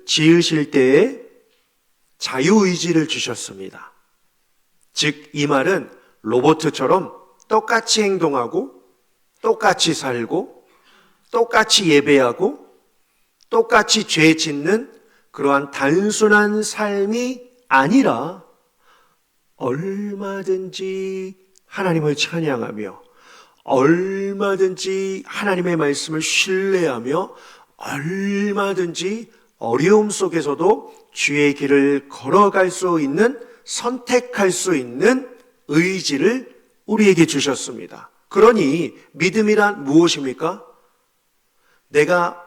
지으실 때에 자유의지를 주셨습니다. 즉, 이 말은 로봇처럼 똑같이 행동하고, 똑같이 살고, 똑같이 예배하고, 똑같이 죄 짓는 그러한 단순한 삶이 아니라 얼마든지 하나님을 찬양하며, 얼마든지 하나님의 말씀을 신뢰하며, 얼마든지 어려움 속에서도 주의 길을 걸어갈 수 있는, 선택할 수 있는 의지를 우리에게 주셨습니다. 그러니 믿음이란 무엇입니까? 내가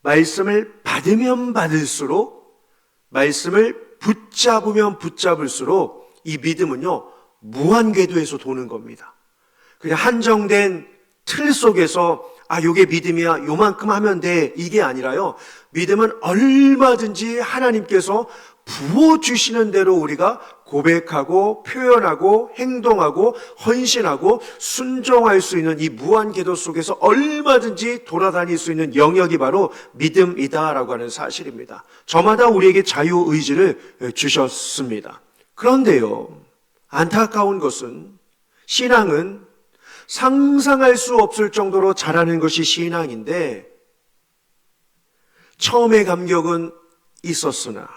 말씀을 받으면 받을수록, 말씀을 붙잡으면 붙잡을수록 이 믿음은요, 무한 궤도에서 도는 겁니다. 그냥 한정된 틀 속에서 요게 믿음이야, 요만큼 하면 돼, 이게 아니라요, 믿음은 얼마든지 하나님께서 부어주시는 대로 우리가 고백하고 표현하고 행동하고 헌신하고 순종할 수 있는 이 무한궤도 속에서 얼마든지 돌아다닐 수 있는 영역이 바로 믿음이다라고 하는 사실입니다. 저마다 우리에게 자유의지를 주셨습니다. 그런데요, 안타까운 것은 신앙은 상상할 수 없을 정도로 잘하는 것이 신앙인데, 처음의 감격은 있었으나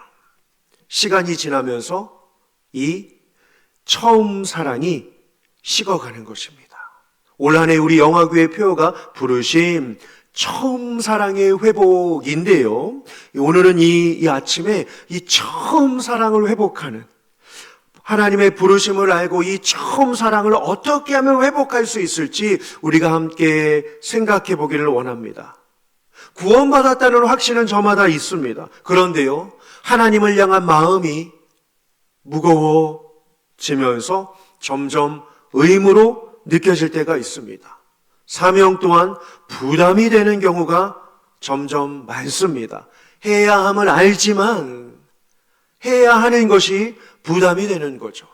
시간이 지나면서 이 처음 사랑이 식어가는 것입니다. 올 한 해 우리 영화교회 표어가 부르심 처음 사랑의 회복인데요, 오늘은 이 아침에 이 처음 사랑을 회복하는, 하나님의 부르심을 알고 이 처음 사랑을 어떻게 하면 회복할 수 있을지 우리가 함께 생각해 보기를 원합니다. 구원받았다는 확신은 저마다 있습니다. 그런데요, 하나님을 향한 마음이 무거워지면서 점점 의무로 느껴질 때가 있습니다. 사명 또한 부담이 되는 경우가 점점 많습니다. 해야 함을 알지만 해야 하는 것이 부담이 되는 거죠.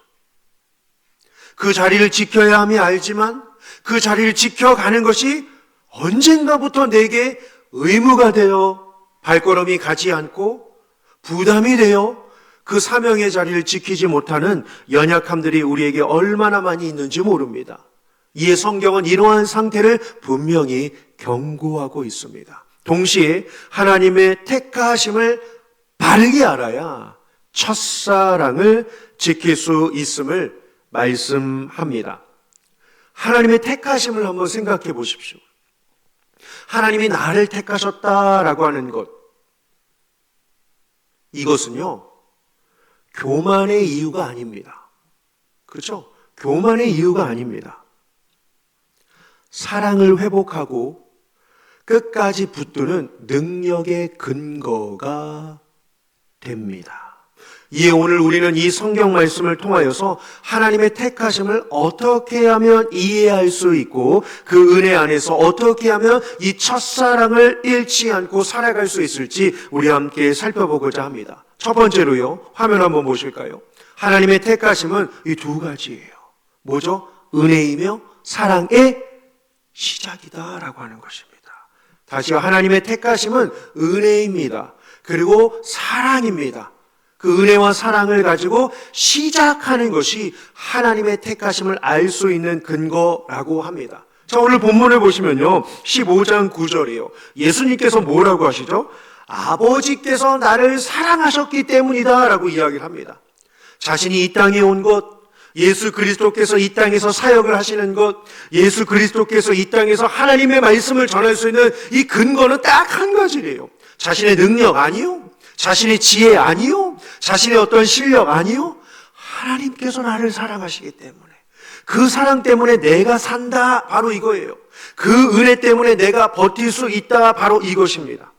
그 자리를 지켜야 함이 알지만 그 자리를 지켜가는 것이 언젠가부터 내게 의무가 되어 발걸음이 가지 않고 부담이 되어 그 사명의 자리를 지키지 못하는 연약함들이 우리에게 얼마나 많이 있는지 모릅니다. 이에 성경은 이러한 상태를 분명히 경고하고 있습니다. 동시에 하나님의 택하심을 바르게 알아야 첫사랑을 지킬 수 있음을 말씀합니다. 하나님의 택하심을 한번 생각해 보십시오. 하나님이 나를 택하셨다라고 하는 것, 이것은요, 교만의 이유가 아닙니다. 그렇죠? 교만의 이유가 아닙니다. 사랑을 회복하고 끝까지 붙드는 능력의 근거가 됩니다. 이에 오늘 우리는 이 성경 말씀을 통하여서 하나님의 택하심을 어떻게 하면 이해할 수 있고 그 은혜 안에서 어떻게 하면 이 첫사랑을 잃지 않고 살아갈 수 있을지 우리 함께 살펴보고자 합니다. 첫 번째로요, 화면 한번 보실까요? 하나님의 택하심은 이 두 가지예요. 뭐죠? 은혜이며 사랑의 시작이다라고 하는 것입니다. 다시요, 하나님의 택하심은 은혜입니다. 그리고 사랑입니다. 그 은혜와 사랑을 가지고 시작하는 것이 하나님의 택하심을 알 수 있는 근거라고 합니다. 자, 오늘 본문을 보시면요, 15장 9절이에요. 예수님께서 뭐라고 하시죠? 아버지께서 나를 사랑하셨기 때문이다 라고 이야기를 합니다. 자신이 이 땅에 온 것, 예수 그리스도께서 이 땅에서 사역을 하시는 것, 예수 그리스도께서 이 땅에서 하나님의 말씀을 전할 수 있는 이 근거는 딱 한 가지래요. 자신의 능력 아니요, 자신의 지혜 아니요, 자신의 어떤 실력 아니요, 하나님께서 나를 사랑하시기 때문에, 그 사랑 때문에 내가 산다, 바로 이거예요. 그 은혜 때문에 내가 버틸 수 있다, 바로 이것입니다.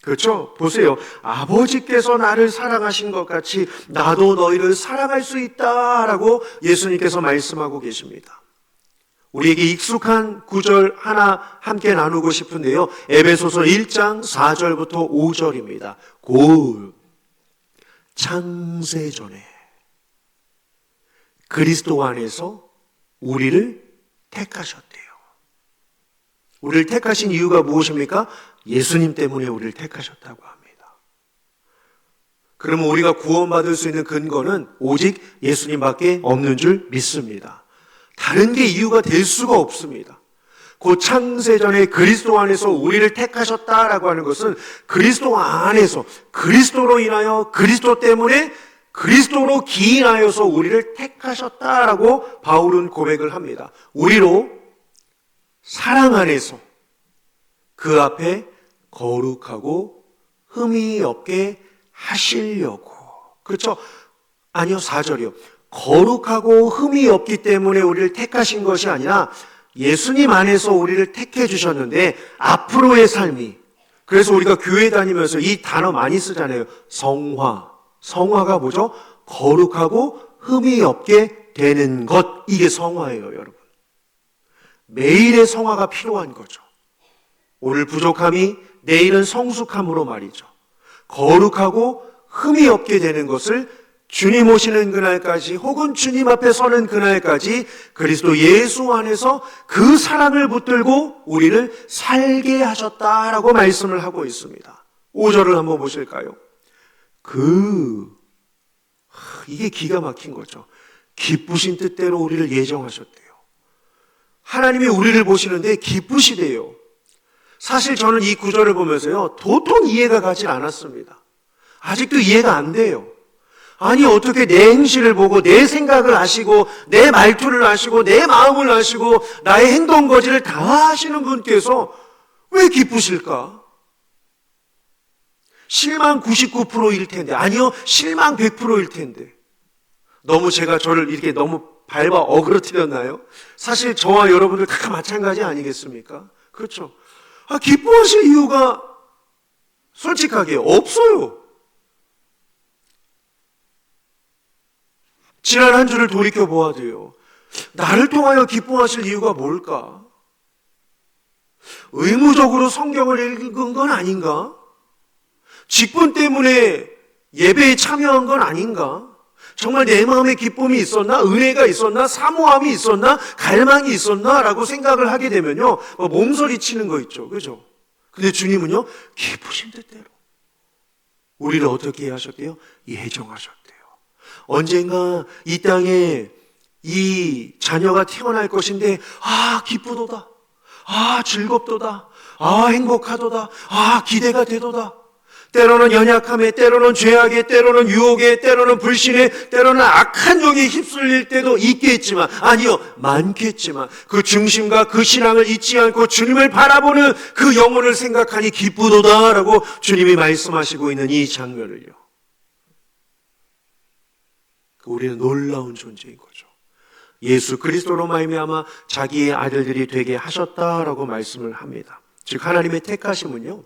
그렇죠? 보세요. 아버지께서 나를 사랑하신 것 같이 나도 너희를 사랑할 수 있다라고 예수님께서 말씀하고 계십니다. 우리에게 익숙한 구절 하나 함께 나누고 싶은데요, 에베소서 1장 4절부터 5절입니다. 곧 창세전에 그리스도 안에서 우리를 택하셨대요. 우리를 택하신 이유가 무엇입니까? 예수님 때문에 우리를 택하셨다고 합니다. 그러면 우리가 구원받을 수 있는 근거는 오직 예수님밖에 없는 줄 믿습니다. 다른 게 이유가 될 수가 없습니다. 그 창세전에 그리스도 안에서 우리를 택하셨다라고 하는 것은 그리스도 안에서 그리스도로 인하여 그리스도 때문에 그리스도로 기인하여서 우리를 택하셨다라고 바울은 고백을 합니다. 우리로 사랑 안에서 그 앞에 거룩하고 흠이 없게 하시려고. 그렇죠? 아니요, 4절이요. 거룩하고 흠이 없기 때문에 우리를 택하신 것이 아니라 예수님 안에서 우리를 택해 주셨는데 앞으로의 삶이, 그래서 우리가 교회 다니면서 이 단어 많이 쓰잖아요. 성화. 성화가 뭐죠? 거룩하고 흠이 없게 되는 것. 이게 성화예요, 여러분. 매일의 성화가 필요한 거죠. 오늘 부족함이 내일은 성숙함으로 말이죠. 거룩하고 흠이 없게 되는 것을 주님 오시는 그날까지 혹은 주님 앞에 서는 그날까지 그리스도 예수 안에서 그 사랑을 붙들고 우리를 살게 하셨다라고 말씀을 하고 있습니다. 5절을 한번 보실까요? 이게 기가 막힌 거죠. 기쁘신 뜻대로 우리를 예정하셨대요. 하나님이 우리를 보시는데 기쁘시대요. 사실 저는 이 구절을 보면서요, 도통 이해가 가지 않았습니다. 아직도 이해가 안 돼요. 아니, 어떻게 내 행실을 보고 내 생각을 아시고 내 말투를 아시고 내 마음을 아시고 나의 행동 거지를 다 아시는 분께서 왜 기쁘실까? 실망 99%일 텐데, 아니요, 실망 100%일 텐데. 너무 제가 저를 이렇게 너무 밟아 어그러뜨렸나요? 사실 저와 여러분들 다 마찬가지 아니겠습니까? 그렇죠. 기뻐하실 이유가 솔직하게 없어요. 지난 한 주를 돌이켜 보아도요, 나를 통하여 기뻐하실 이유가 뭘까? 의무적으로 성경을 읽은 건 아닌가? 직분 때문에 예배에 참여한 건 아닌가? 정말 내 마음에 기쁨이 있었나? 은혜가 있었나? 사모함이 있었나? 갈망이 있었나? 라고 생각을 하게 되면요, 몸서리 치는 거 있죠. 그죠? 근데 주님은요, 기쁘신 뜻대로 우리를 어떻게 하셨대요? 예정하셨대요. 언젠가 이 땅에 이 자녀가 태어날 것인데, 기쁘도다. 즐겁도다. 행복하도다. 기대가 되도다. 때로는 연약함에, 때로는 죄악에, 때로는 유혹에, 때로는 불신에, 때로는 악한 영에 휩쓸릴 때도 있겠지만, 아니요, 많겠지만 그 중심과 그 신앙을 잊지 않고 주님을 바라보는 그 영혼을 생각하니 기쁘도다라고 주님이 말씀하시고 있는 이 장면을요, 우리는 놀라운 존재인 거죠. 예수 그리스도로 말미암아 자기의 아들들이 되게 하셨다라고 말씀을 합니다. 즉 하나님의 택하심은요,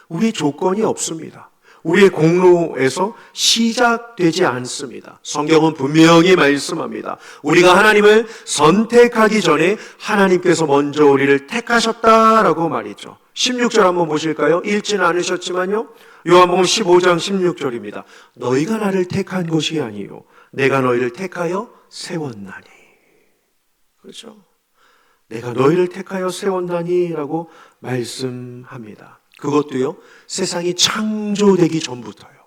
우리의 조건이 없습니다. 우리의 공로에서 시작되지 않습니다. 성경은 분명히 말씀합니다. 우리가 하나님을 선택하기 전에 하나님께서 먼저 우리를 택하셨다라고 말이죠. 16절 한번 보실까요? 읽지는 않으셨지만요, 요한복음 15장 16절입니다. 너희가 나를 택한 것이 아니요 내가 너희를 택하여 세웠나니. 그렇죠? 내가 너희를 택하여 세웠나니 라고 말씀합니다. 그것도요, 세상이 창조되기 전부터요,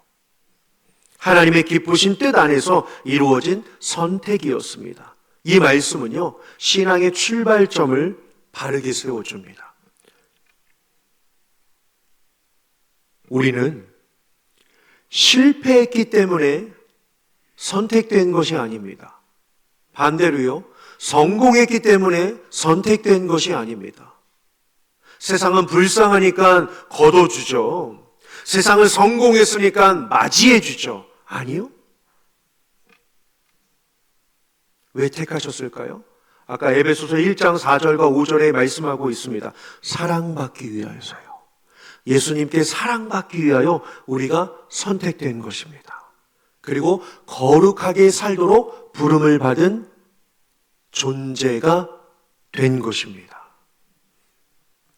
하나님의 기쁘신 뜻 안에서 이루어진 선택이었습니다. 이 말씀은요, 신앙의 출발점을 바르게 세워줍니다. 우리는 실패했기 때문에 선택된 것이 아닙니다. 반대로요, 성공했기 때문에 선택된 것이 아닙니다. 세상은 불쌍하니까 걷어주죠. 세상은 성공했으니까 맞이해주죠. 아니요. 왜 택하셨을까요? 아까 에베소서 1장 4절과 5절에 말씀하고 있습니다. 사랑받기 위하여서요. 예수님께 사랑받기 위하여 우리가 선택된 것입니다. 그리고 거룩하게 살도록 부름을 받은 존재가 된 것입니다.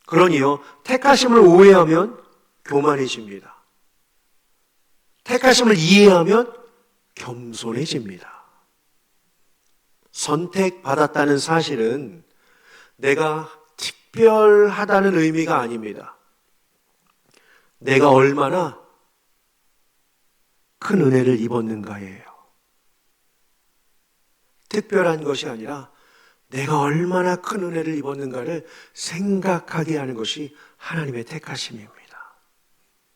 그러니요, 택하심을 오해하면 교만해집니다. 택하심을 이해하면 겸손해집니다. 선택받았다는 사실은 내가 특별하다는 의미가 아닙니다. 내가 얼마나 큰 은혜를 입었는가예요. 특별한 것이 아니라 내가 얼마나 큰 은혜를 입었는가를 생각하게 하는 것이 하나님의 택하심입니다.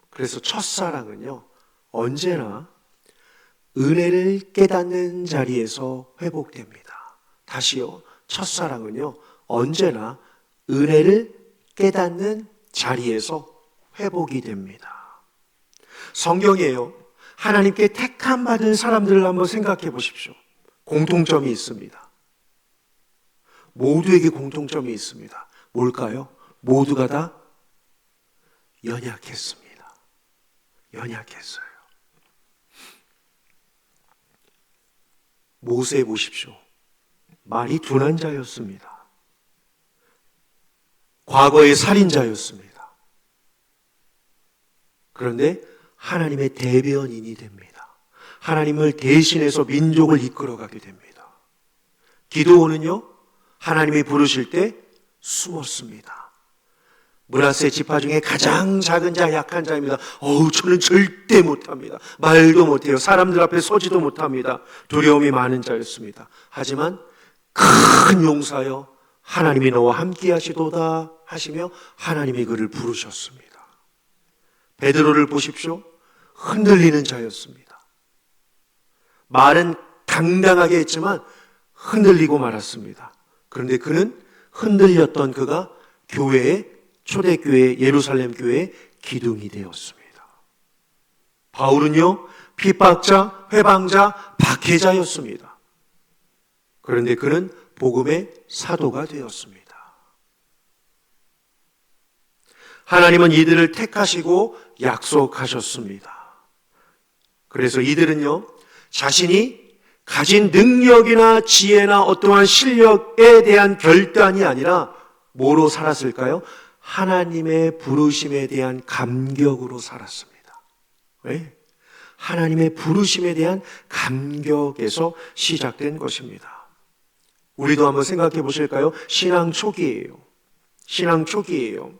그래서 첫사랑은요, 언제나 은혜를 깨닫는 자리에서 회복됩니다. 다시요, 첫사랑은요, 언제나 은혜를 깨닫는 자리에서 회복이 됩니다. 성경에요, 하나님께 택함 받은 사람들을 한번 생각해 보십시오. 공통점이 있습니다. 모두에게 공통점이 있습니다. 뭘까요? 모두가 다 연약했습니다. 연약했어요. 모세 보십시오. 말이 둔한 자였습니다. 과거의 살인자였습니다. 그런데 하나님의 대변인이 됩니다. 하나님을 대신해서 민족을 이끌어가게 됩니다. 기드온은요, 하나님이 부르실 때 숨었습니다. 므낫세 지파 중에 가장 작은 자, 약한 자입니다. 저는 절대 못합니다. 말도 못해요. 사람들 앞에 서지도 못합니다. 두려움이 많은 자였습니다. 하지만 큰 용사여, 하나님이 너와 함께 하시도다 하시며 하나님이 그를 부르셨습니다. 베드로를 보십시오. 흔들리는 자였습니다. 말은 당당하게 했지만 흔들리고 말았습니다. 그런데 그는 흔들렸던 그가 초대교회 예루살렘 교회의 기둥이 되었습니다. 바울은요, 핍박자, 회방자, 박해자였습니다. 그런데 그는 복음의 사도가 되었습니다. 하나님은 이들을 택하시고 약속하셨습니다. 그래서 이들은요, 자신이 가진 능력이나 지혜나 어떠한 실력에 대한 결단이 아니라 뭐로 살았을까요? 하나님의 부르심에 대한 감격으로 살았습니다. 왜? 하나님의 부르심에 대한 감격에서 시작된 것입니다. 우리도 한번 생각해 보실까요? 신앙 초기예요. 신앙 초기예요.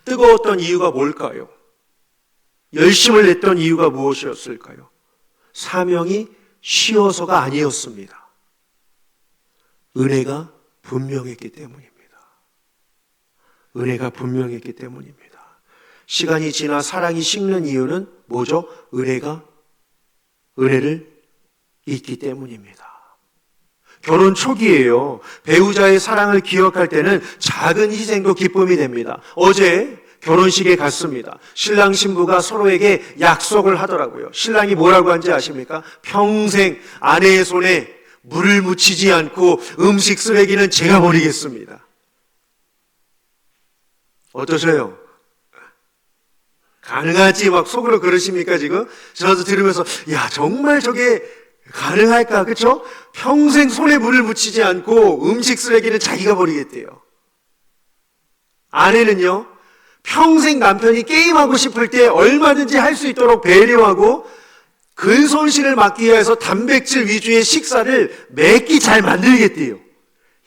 뜨거웠던 이유가 뭘까요? 열심을 냈던 이유가 무엇이었을까요? 사명이 쉬워서가 아니었습니다. 은혜가 분명했기 때문입니다. 은혜가 분명했기 때문입니다. 시간이 지나 사랑이 식는 이유는 뭐죠? 은혜를 잊기 때문입니다. 결혼 초기에요, 배우자의 사랑을 기억할 때는 작은 희생도 기쁨이 됩니다. 어제 결혼식에 갔습니다. 신랑 신부가 서로에게 약속을 하더라고요. 신랑이 뭐라고 한지 아십니까? 평생 아내의 손에 물을 묻히지 않고 음식 쓰레기는 제가 버리겠습니다. 어떠세요? 가능하지 막 속으로 그러십니까 지금? 저도 들으면서 정말 저게 가능할까, 그렇죠? 평생 손에 물을 묻히지 않고 음식 쓰레기는 자기가 버리겠대요. 아내는요, 평생 남편이 게임하고 싶을 때 얼마든지 할 수 있도록 배려하고 근손실을 막기 위해서 단백질 위주의 식사를 매끼 잘 만들겠대요.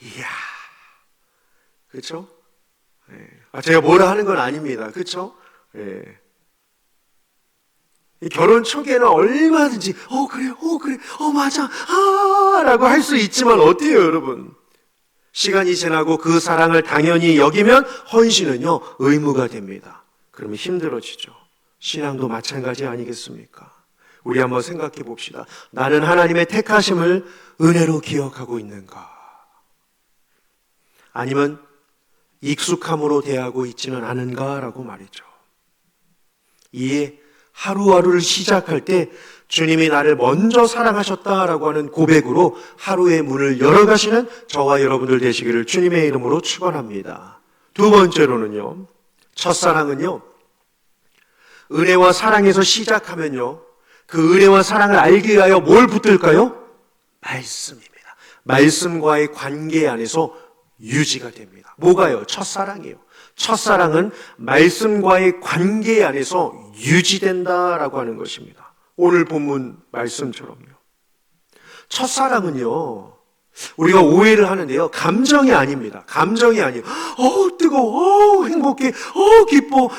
이야, 그렇죠? 제가 뭐라 하는 건 아닙니다. 그렇죠? 결혼 초기에는 얼마든지 그래, 맞아, 라고 할 수 있지만 어때요, 여러분? 시간이 지나고 그 사랑을 당연히 여기면 헌신은요, 의무가 됩니다. 그러면 힘들어지죠. 신앙도 마찬가지 아니겠습니까? 우리 한번 생각해 봅시다. 나는 하나님의 택하심을 은혜로 기억하고 있는가? 아니면 익숙함으로 대하고 있지는 않은가라고 말이죠. 이에 하루하루를 시작할 때 주님이 나를 먼저 사랑하셨다라고 하는 고백으로 하루의 문을 열어가시는 저와 여러분들 되시기를 주님의 이름으로 축원합니다. 두 번째로는요, 첫사랑은요, 은혜와 사랑에서 시작하면요, 그 은혜와 사랑을 알기 위하여 뭘 붙들까요? 말씀입니다. 말씀과의 관계 안에서 유지가 됩니다. 뭐가요? 첫사랑이에요. 첫사랑은 말씀과의 관계 안에서 유지된다라고 하는 것입니다. 오늘 본문 말씀처럼요. 첫사랑은요, 우리가 오해를 하는데요. 감정이 아닙니다. 감정이 아니에요. 뜨거워, 행복해, 기뻐,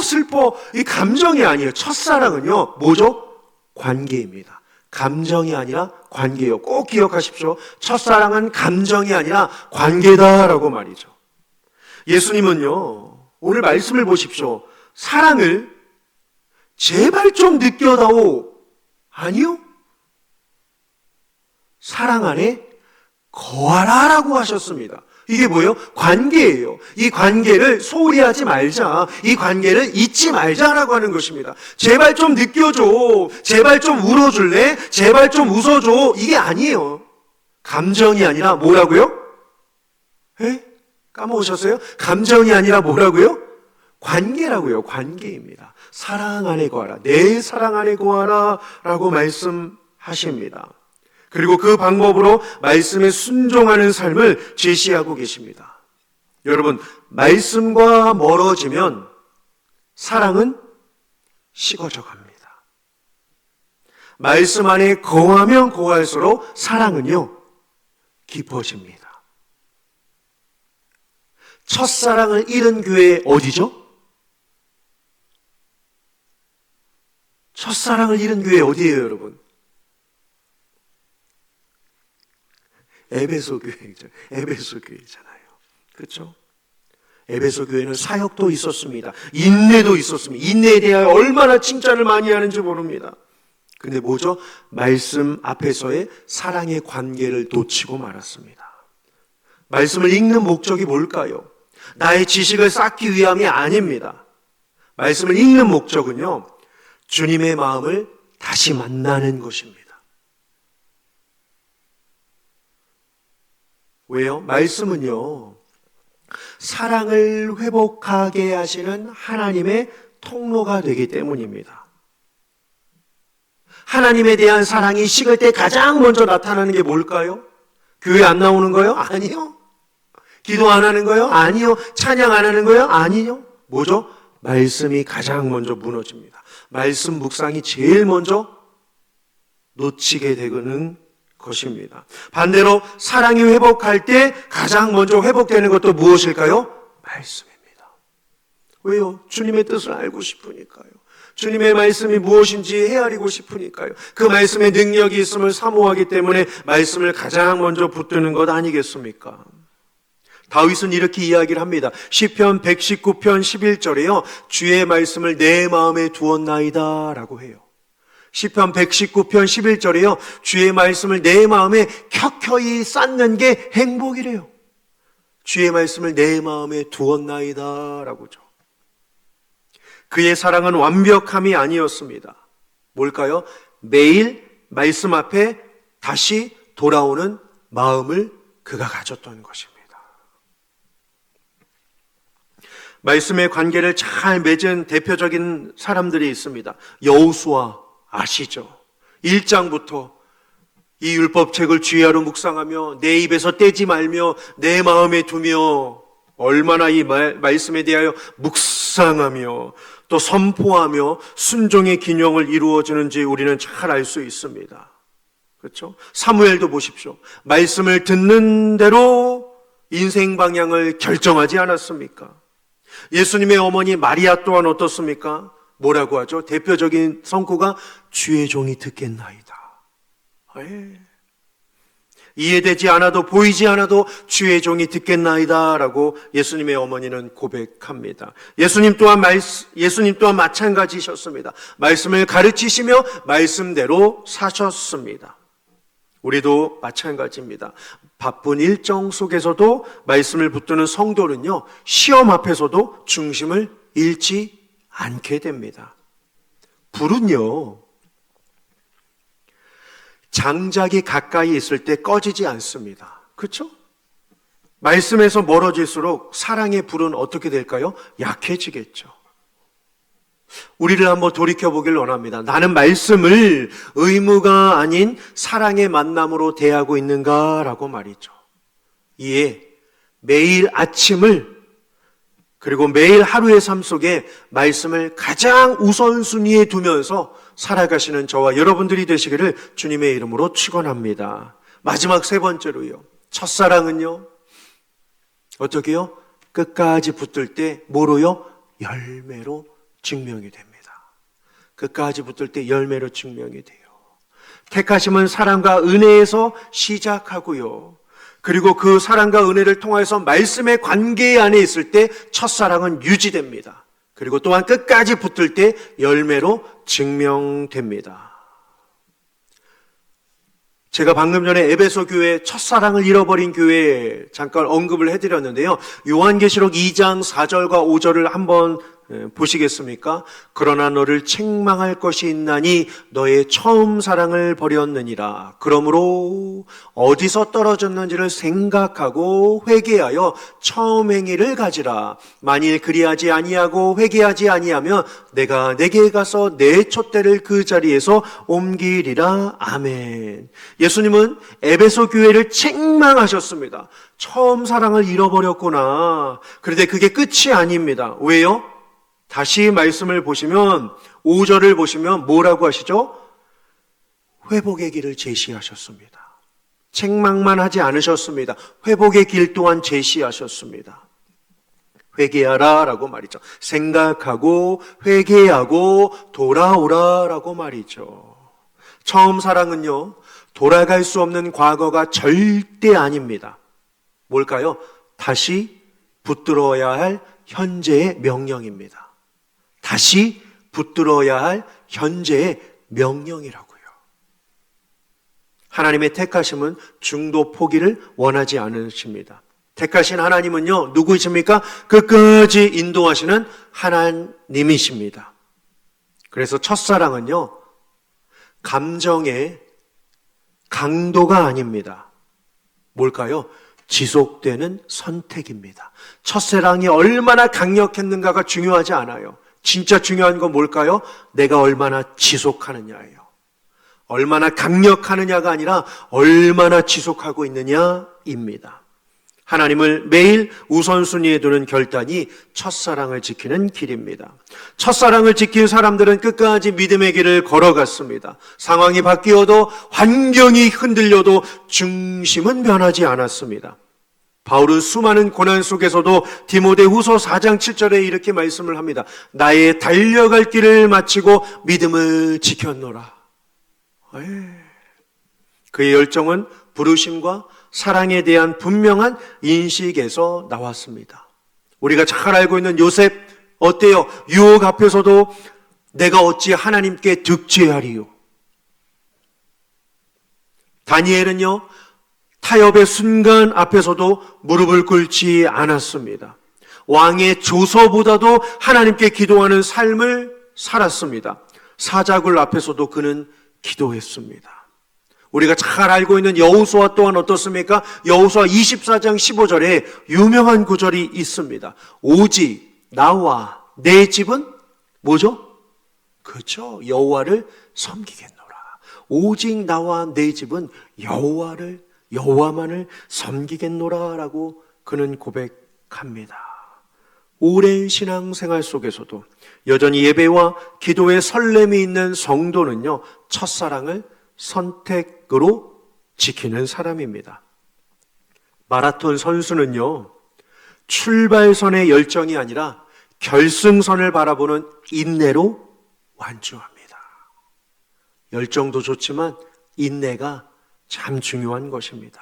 슬퍼. 이 감정이 아니에요. 첫사랑은요, 뭐죠? 관계입니다. 감정이 아니라 관계예요. 꼭 기억하십시오. 첫사랑은 감정이 아니라 관계다라고 말이죠. 예수님은요, 오늘 말씀을 보십시오. 사랑을 제발 좀 느껴다오. 아니요. 사랑 안에 거하라 라고 하셨습니다. 이게 뭐예요? 관계예요. 이 관계를 소홀히 하지 말자. 이 관계를 잊지 말자라고 하는 것입니다. 제발 좀 느껴줘. 제발 좀 울어줄래? 제발 좀 웃어줘. 이게 아니에요. 감정이 아니라 뭐라고요? 까먹으셨어요? 감정이 아니라 뭐라고요? 관계라고요. 관계입니다. 사랑 안에 거하라. 내 사랑 안에 거하라 라고 말씀하십니다. 그리고 그 방법으로 말씀에 순종하는 삶을 제시하고 계십니다. 여러분, 말씀과 멀어지면 사랑은 식어져 갑니다. 말씀 안에 거하면 거할수록 사랑은요, 깊어집니다. 첫사랑을 잃은 교회 어디죠? 첫사랑을 잃은 교회 어디예요, 여러분? 에베소 교회죠. 에베소 교회잖아요. 그렇죠? 에베소 교회는 사역도 있었습니다. 인내도 있었습니다. 인내에 대하여 얼마나 칭찬을 많이 하는지 모릅니다. 근데 뭐죠? 말씀 앞에서의 사랑의 관계를 놓치고 말았습니다. 말씀을 읽는 목적이 뭘까요? 나의 지식을 쌓기 위함이 아닙니다. 말씀을 읽는 목적은요, 주님의 마음을 다시 만나는 것입니다. 왜요? 말씀은요, 사랑을 회복하게 하시는 하나님의 통로가 되기 때문입니다. 하나님에 대한 사랑이 식을 때 가장 먼저 나타나는 게 뭘까요? 교회 안 나오는 거요? 아니요. 기도 안 하는 거요? 아니요. 찬양 안 하는 거요? 아니요. 뭐죠? 말씀이 가장 먼저 무너집니다. 말씀 묵상이 제일 먼저 놓치게 되는 것입니다. 반대로 사랑이 회복할 때 가장 먼저 회복되는 것도 무엇일까요? 말씀입니다. 왜요? 주님의 뜻을 알고 싶으니까요. 주님의 말씀이 무엇인지 헤아리고 싶으니까요. 그 말씀의 능력이 있음을 사모하기 때문에 말씀을 가장 먼저 붙드는 것 아니겠습니까? 다윗은 이렇게 이야기를 합니다. 시편 119편 11절에요. 주의 말씀을 내 마음에 두었나이다 라고 해요. 시편 119편 11절에요. 주의 말씀을 내 마음에 켜켜이 쌓는 게 행복이래요. 주의 말씀을 내 마음에 두었나이다 라고죠. 그의 사랑은 완벽함이 아니었습니다. 뭘까요? 매일 말씀 앞에 다시 돌아오는 마음을 그가 가졌던 것입니다. 말씀의 관계를 잘 맺은 대표적인 사람들이 있습니다. 여호수아 아시죠? 1장부터 이 율법책을 주야로 묵상하며 내 입에서 떼지 말며 내 마음에 두며 얼마나 이 말씀에 대하여 묵상하며 또 선포하며 순종의 기념을 이루어지는지 우리는 잘 알 수 있습니다. 그렇죠? 사무엘도 보십시오. 말씀을 듣는 대로 인생 방향을 결정하지 않았습니까? 예수님의 어머니 마리아 또한 어떻습니까? 뭐라고 하죠? 대표적인 성구가 주의 종이 듣겠나이다. 이해되지 않아도 보이지 않아도 주의 종이 듣겠나이다 라고 예수님의 어머니는 고백합니다. 예수님 또한 마찬가지셨습니다. 말씀을 가르치시며 말씀대로 사셨습니다. 우리도 마찬가지입니다. 바쁜 일정 속에서도 말씀을 붙드는 성도는요, 시험 앞에서도 중심을 잃지 않게 됩니다. 불은요, 장작이 가까이 있을 때 꺼지지 않습니다. 그렇죠? 말씀에서 멀어질수록 사랑의 불은 어떻게 될까요? 약해지겠죠. 우리를 한번 돌이켜보길 원합니다. 나는 말씀을 의무가 아닌 사랑의 만남으로 대하고 있는가라고 말이죠. 이에 매일 아침을 그리고 매일 하루의 삶 속에 말씀을 가장 우선순위에 두면서 살아가시는 저와 여러분들이 되시기를 주님의 이름으로 축원합니다. 마지막 세 번째로요. 첫사랑은요, 어떻게요? 끝까지 붙들 때 뭐로요? 열매로 증명이 됩니다. 끝까지 붙들 때 열매로 증명이 돼요. 택하심은 사랑과 은혜에서 시작하고요. 그리고 그 사랑과 은혜를 통해서 말씀의 관계 안에 있을 때 첫사랑은 유지됩니다. 그리고 또한 끝까지 붙들 때 열매로 증명됩니다. 제가 방금 전에 에베소 교회 첫사랑을 잃어버린 교회에 잠깐 언급을 해드렸는데요. 요한계시록 2장 4절과 5절을 한번 보시겠습니까? 그러나 너를 책망할 것이 있나니 너의 처음 사랑을 버렸느니라. 그러므로 어디서 떨어졌는지를 생각하고 회개하여 처음 행위를 가지라. 만일 그리하지 아니하고 회개하지 아니하면 내가 내게 가서 내 촛대를 그 자리에서 옮기리라. 아멘. 예수님은 에베소 교회를 책망하셨습니다. 처음 사랑을 잃어버렸구나. 그런데 그게 끝이 아닙니다. 왜요? 다시 말씀을 보시면 5절을 보시면 뭐라고 하시죠? 회복의 길을 제시하셨습니다. 책망만 하지 않으셨습니다. 회복의 길 또한 제시하셨습니다. 회개하라 라고 말이죠. 생각하고 회개하고 돌아오라 라고 말이죠. 처음 사랑은요, 돌아갈 수 없는 과거가 절대 아닙니다. 뭘까요? 다시 붙들어야 할 현재의 명령입니다. 다시 붙들어야 할 현재의 명령이라고요. 하나님의 택하심은 중도 포기를 원하지 않으십니다. 택하신 하나님은요, 누구이십니까? 끝까지 인도하시는 하나님이십니다. 그래서 첫사랑은요, 감정의 강도가 아닙니다. 뭘까요? 지속되는 선택입니다. 첫사랑이 얼마나 강력했는가가 중요하지 않아요. 진짜 중요한 건 뭘까요? 내가 얼마나 지속하느냐예요. 얼마나 강력하느냐가 아니라 얼마나 지속하고 있느냐입니다. 하나님을 매일 우선순위에 두는 결단이 첫사랑을 지키는 길입니다. 첫사랑을 지킨 사람들은 끝까지 믿음의 길을 걸어갔습니다. 상황이 바뀌어도 환경이 흔들려도 중심은 변하지 않았습니다. 바울은 수많은 고난 속에서도 디모데후서 4장 7절에 이렇게 말씀을 합니다. 나의 달려갈 길을 마치고 믿음을 지켰노라. 그의 열정은 부르심과 사랑에 대한 분명한 인식에서 나왔습니다. 우리가 잘 알고 있는 요셉 어때요? 유혹 앞에서도 내가 어찌 하나님께 득죄하리요. 다니엘은요, 타협의 순간 앞에서도 무릎을 꿇지 않았습니다. 왕의 조서보다도 하나님께 기도하는 삶을 살았습니다. 사자굴 앞에서도 그는 기도했습니다. 우리가 잘 알고 있는 여호수아 또한 어떻습니까? 여호수아 24장 15절에 유명한 구절이 있습니다. 오직 나와 내 집은 뭐죠? 그렇죠. 여호와를 섬기겠노라. 오직 나와 내 집은 여호와만을 섬기겠노라라고 그는 고백합니다. 오랜 신앙생활 속에서도 여전히 예배와 기도의 설렘이 있는 성도는요, 첫사랑을 선택으로 지키는 사람입니다. 마라톤 선수는요, 출발선의 열정이 아니라 결승선을 바라보는 인내로 완주합니다. 열정도 좋지만 인내가 참 중요한 것입니다.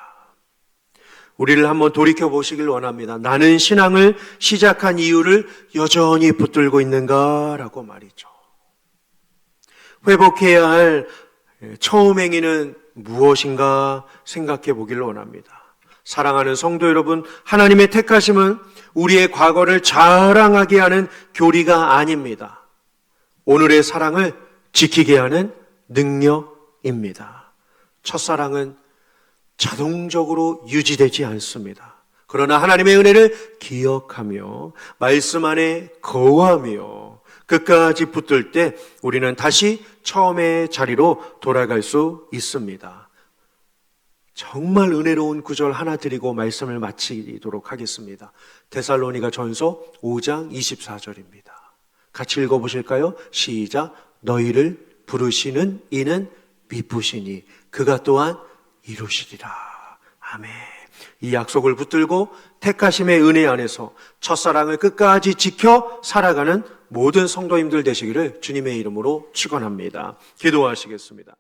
우리를 한번 돌이켜 보시길 원합니다. 나는 신앙을 시작한 이유를 여전히 붙들고 있는가라고 말이죠. 회복해야 할 처음 행위는 무엇인가 생각해 보기를 원합니다. 사랑하는 성도 여러분, 하나님의 택하심은 우리의 과거를 자랑하게 하는 교리가 아닙니다. 오늘의 사랑을 지키게 하는 능력입니다. 첫사랑은 자동적으로 유지되지 않습니다. 그러나 하나님의 은혜를 기억하며 말씀 안에 거하며 끝까지 붙들 때 우리는 다시 처음의 자리로 돌아갈 수 있습니다. 정말 은혜로운 구절 하나 드리고 말씀을 마치도록 하겠습니다. 데살로니가 전서 5장 24절입니다. 같이 읽어보실까요? 시작. 너희를 부르시는 이는 미쁘시니 그가 또한 이루시리라. 아멘. 이 약속을 붙들고 택하심의 은혜 안에서 첫사랑을 끝까지 지켜 살아가는 모든 성도님들 되시기를 주님의 이름으로 축원합니다. 기도하시겠습니다.